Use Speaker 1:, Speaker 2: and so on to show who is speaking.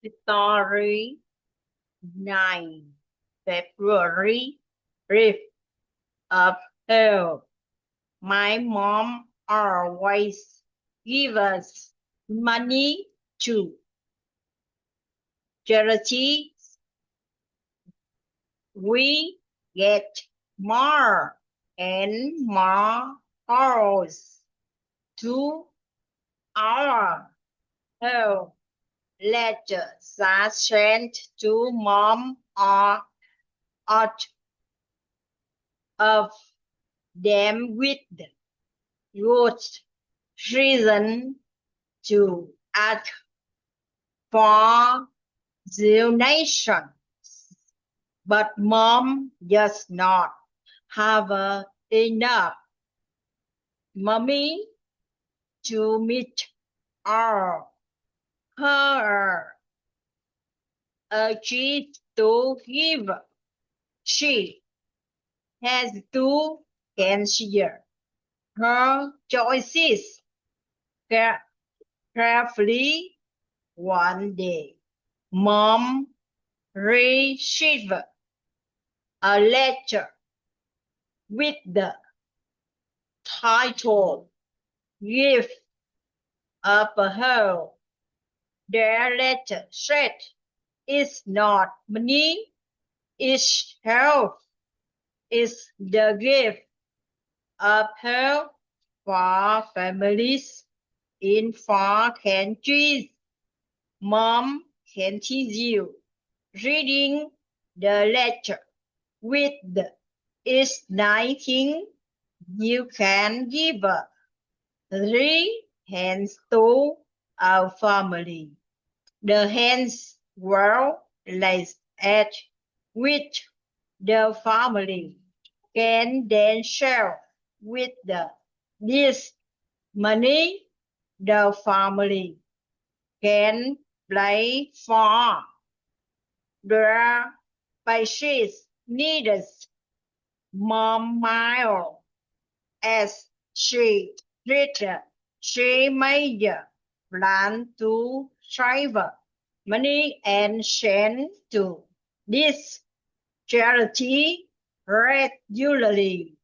Speaker 1: Story 9 February 5th of hell. My mom always give us money to charity. We get more and more calls to our help. Letters are sent to mom or out of them with good reason to ask for donations, but mom does not have enough money to meet all her urges to give. She has to consider her choices carefully. One day, mom received a letter with the title Gift of Her. Their letter said, "It's not money, it's health. It's the gift of health for families in far countries." Mom continued reading the letter. With its 19, you can give 3 hens to our family. The hens were raised at which the family can then share with this money. The family can pay for their basic needs. Mom smiled as she read. She made plan to save money and send to this charity regularly.